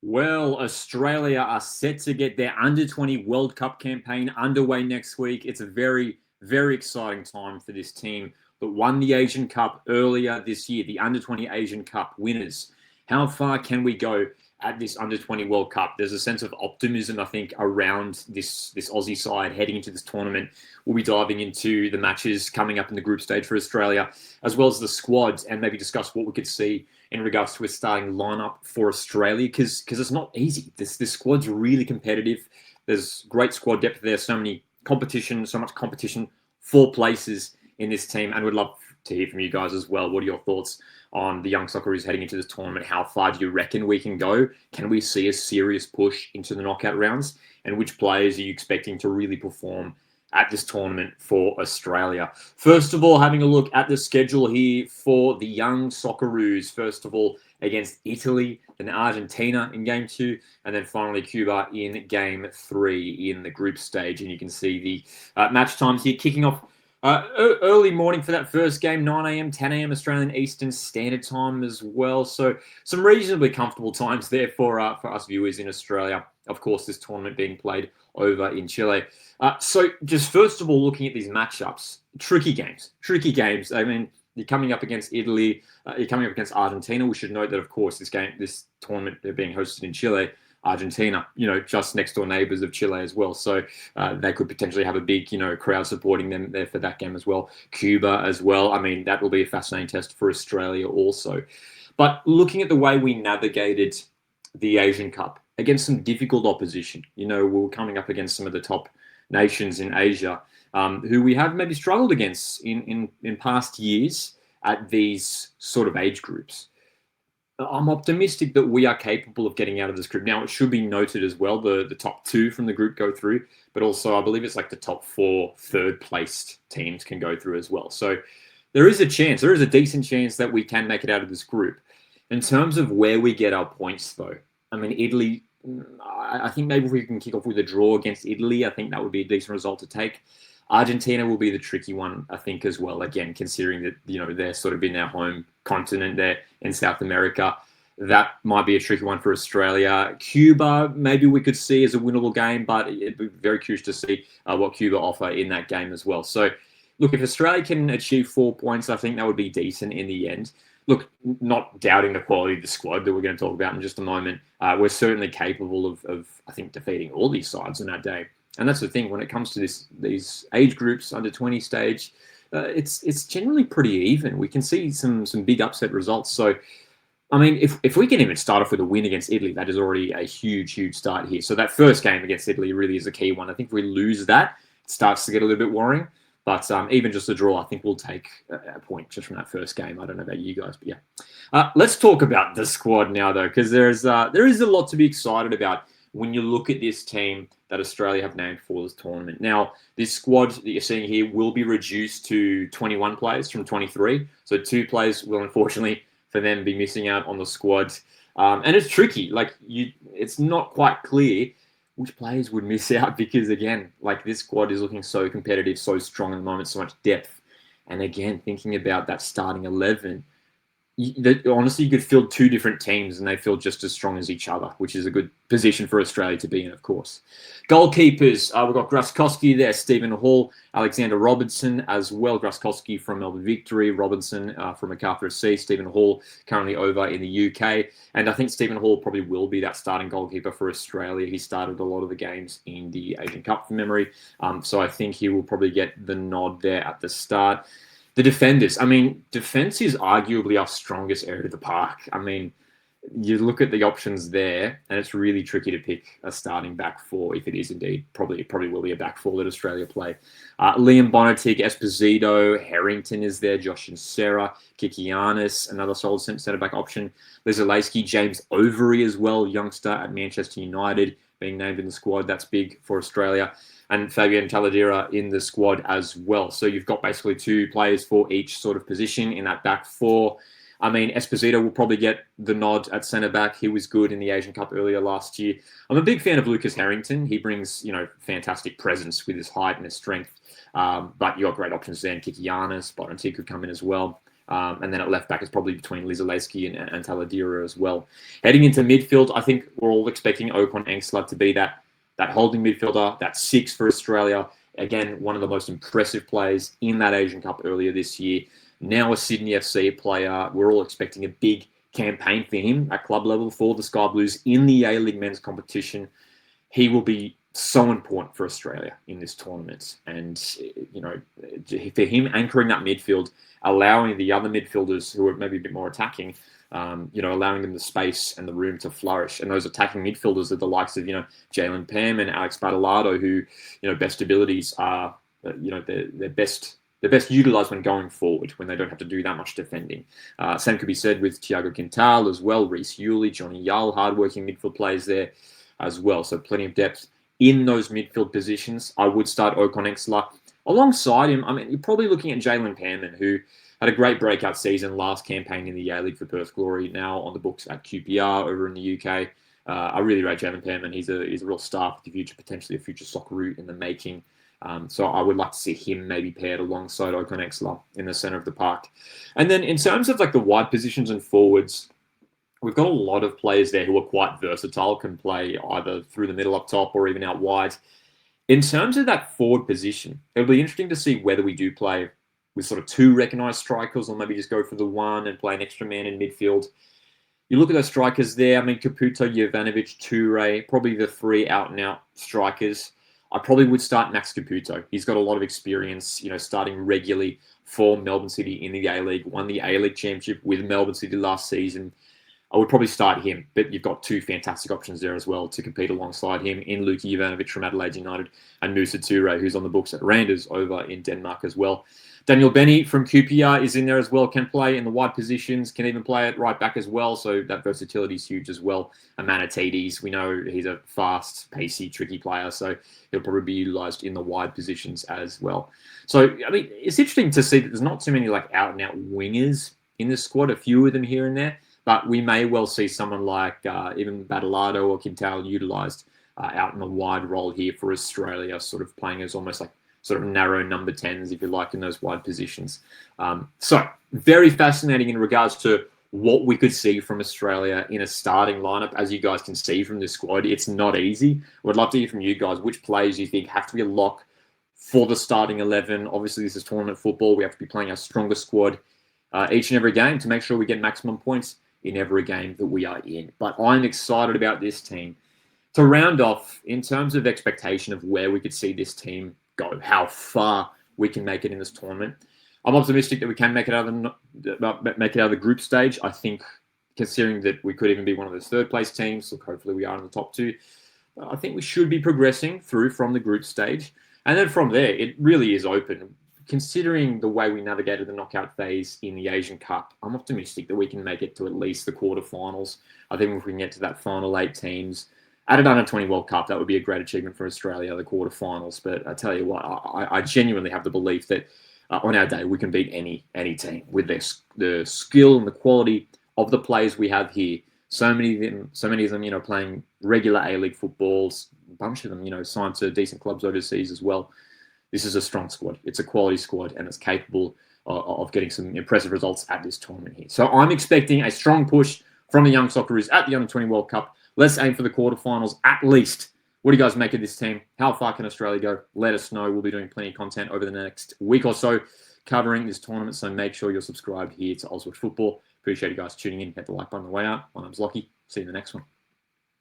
Well, Australia are set to get their Under-20 World Cup campaign underway next week. It's a very, very exciting time for this team that won the Asian Cup earlier this year, the Under-20 Asian Cup winners. How far can we go at this Under-20 World Cup? There's a sense of optimism, I think, around this Aussie side heading into this tournament. We'll be diving into the matches coming up in the group stage for Australia, as well as the squads, and maybe discuss what we could see in regards to a starting lineup for Australia, because it's not easy. This squad's really competitive. There's great squad depth there. So much competition for places in this team, and we'd love to hear from you guys as well. What are your thoughts on the Young Socceroos heading into this tournament? How far do you reckon we can go? Can we see a serious push into the knockout rounds? And which players are you expecting to really perform at this tournament for Australia? First of all, having a look at the schedule here for the Young Socceroos. First of all, against Italy, then Argentina in game 2, and then finally Cuba in game 3 in the group stage. And you can see the match times here kicking off early morning for that first game, 9 a.m., 10 a.m. Australian Eastern Standard Time as well. So some reasonably comfortable times there for us viewers in Australia. Of course, this tournament being played over in Chile. So just first of all, looking at these matchups, tricky games. I mean, you're coming up against Italy, you're coming up against Argentina. We should note that, of course, this tournament, they're being hosted in Chile. Argentina, just next door neighbors of Chile as well. So they could potentially have a big, crowd supporting them there for that game as well. Cuba as well. I mean, that will be a fascinating test for Australia also. But looking at the way we navigated the Asian Cup against some difficult opposition, we're coming up against some of the top nations in Asia who we have maybe struggled against in past years at these sort of age groups. I'm optimistic that we are capable of getting out of this group. Now, it should be noted as well, the top 2 from the group go through, but also I believe it's like the top 4 third-placed teams can go through as well. So there is a decent chance that we can make it out of this group. In terms of where we get our points, though, I mean, Italy, I think maybe if we can kick off with a draw against Italy, I think that would be a decent result to take. Argentina will be the tricky one, I think, as well. Again, considering that, they're sort of in their home continent there in South America. That might be a tricky one for Australia. Cuba, maybe we could see as a winnable game, but it'd be very curious to see what Cuba offer in that game as well. So, look, if Australia can achieve 4 points, I think that would be decent in the end. Look, not doubting the quality of the squad that we're going to talk about in just a moment. We're certainly capable of, I think, defeating all these sides on that day. And that's the thing, when it comes to these age groups, under 20 stage, it's generally pretty even. We can see some big upset results. So, I mean, if we can even start off with a win against Italy, that is already a huge, huge start here. So that first game against Italy really is a key one. I think if we lose that, it starts to get a little bit worrying. But even just a draw, I think we'll take a point just from that first game. I don't know about you guys, but yeah. Let's talk about the squad now, though, because there is a lot to be excited about when you look at this team that Australia have named for this tournament. Now, this squad that you're seeing here will be reduced to 21 players from 23. So 2 players will, unfortunately, for them, be missing out on the squad. And it's tricky. It's not quite clear which players would miss out because, again, this squad is looking so competitive, so strong at the moment, so much depth. And again, thinking about that starting 11, honestly, you could field 2 different teams and they feel just as strong as each other, which is a good position for Australia to be in, of course. Goalkeepers, we've got Graskowski there, Stephen Hall, Alexander Robertson as well. Graskowski from Melbourne Victory, Robinson from Macarthur FC, Stephen Hall currently over in the UK. And I think Stephen Hall probably will be that starting goalkeeper for Australia. He started a lot of the games in the Asian Cup from memory. So I think he will probably get the nod there at the start. The defenders, I mean, defense is arguably our strongest area of the park. I mean, you look at the options there, and it's really tricky to pick a starting back 4 if it is indeed. Probably will be a back 4 that Australia play. Liam Bonatic, Esposito, Harrington is there, Josh and Sarah, Kikianis, another solid centre-back option. Lizalewski, James Overy as well, youngster at Manchester United, being named in the squad. That's big for Australia. And Fabian Taladera in the squad as well. So you've got basically 2 players for each sort of position in that back 4. I mean, Esposito will probably get the nod at centre-back. He was good in the Asian Cup earlier last year. I'm a big fan of Lucas Harrington. He brings, fantastic presence with his height and his strength. But you've got great options there. Kikianis, Bonatic could come in as well. And then at left back, it's probably between Lizalewski and Taladera as well. Heading into midfield, I think we're all expecting Ocon Engsler to be that holding midfielder, that 6 for Australia. Again, one of the most impressive players in that Asian Cup earlier this year. Now a Sydney FC player. We're all expecting a big campaign for him at club level for the Sky Blues in the A-League men's competition. He will be so important for Australia in this tournament. And, you know, for him anchoring that midfield, allowing the other midfielders who are maybe a bit more attacking, you know, allowing them the space and the room to flourish. And those attacking midfielders are the likes of, you know, Jalen Pam and Alex Badalado, who, you know, best abilities are, you know, they're best utilised when going forward, when they don't have to do that much defending. Same could be said with Thiago Quintal as well, Reece Hewley, Johnny Yull, hardworking midfield players there as well. So plenty of depth in those midfield positions. I would start Ocon Engsler. Alongside him, I mean, you're probably looking at Jalen Panman, who had a great breakout season last campaign in the A-League for Perth Glory, now on the books at QPR over in the UK. I really rate Jalen Panman. He's a real star for the future, potentially a future Socceroo in the making. So I would like to see him maybe paired alongside Ocon Engsler in the centre of the park. And then in terms of like the wide positions and forwards, we've got a lot of players there who are quite versatile, can play either through the middle up top or even out wide. In terms of that forward position, it'll be interesting to see whether we do play with sort of 2 recognised strikers or maybe just go for the 1 and play an extra man in midfield. You look at those strikers there, I mean, Caputo, Jovanovic, Toure, probably the 3 out-and-out strikers. I probably would start Max Caputo. He's got a lot of experience, you know, starting regularly for Melbourne City in the A-League, won the A-League championship with Melbourne City last season. I would probably start him, but you've got 2 fantastic options there as well to compete alongside him in Luka Jovanovic from Adelaide United and Moussa Toure, who's on the books at Randers over in Denmark as well. Daniel Benny from QPR is in there as well, can play in the wide positions, can even play at right back as well, so that versatility is huge as well. Amanatides, we know he's a fast, pacey, tricky player, so he'll probably be utilised in the wide positions as well. So, I mean, it's interesting to see that there's not too many like out-and-out wingers in this squad, a few of them here and there, but we may well see someone like even Badalado or Quintal utilised out in the wide role here for Australia, sort of playing as almost like sort of narrow number 10s, if you like, in those wide positions. So very fascinating in regards to what we could see from Australia in a starting lineup. As you guys can see from this squad, it's not easy. I would love to hear from you guys which players you think have to be a lock for the starting 11. Obviously, this is tournament football. We have to be playing our strongest squad each and every game to make sure we get maximum points in every game that we are in. But I'm excited about this team. To round off, in terms of expectation of where we could see this team go, how far we can make it in this tournament, I'm optimistic that we can make it out of the group stage. I think, considering that we could even be one of those third-place teams, look, hopefully we are in the top 2, I think we should be progressing through from the group stage. And then from there, it really is open. Considering the way we navigated the knockout phase in the Asian Cup, I'm optimistic that we can make it to at least the quarterfinals. I think if we can get to that final 8 teams, at an Under-20 World Cup, that would be a great achievement for Australia, the quarterfinals. But I tell you what, I genuinely have the belief that on our day, we can beat any team with the skill and the quality of the players we have here. So many of them, you know, playing regular A-League footballs. A bunch of them, you know, signed to decent clubs overseas as well. This is a strong squad. It's a quality squad, and it's capable of getting some impressive results at this tournament here. So I'm expecting a strong push from the Young Socceroos at the Under-20 World Cup. Let's aim for the quarterfinals at least. What do you guys make of this team? How far can Australia go? Let us know. We'll be doing plenty of content over the next week or so covering this tournament, so make sure you're subscribed here to Oswatch Football. Appreciate you guys tuning in. Hit the like button on the way out. My name's Lockie. See you in the next one.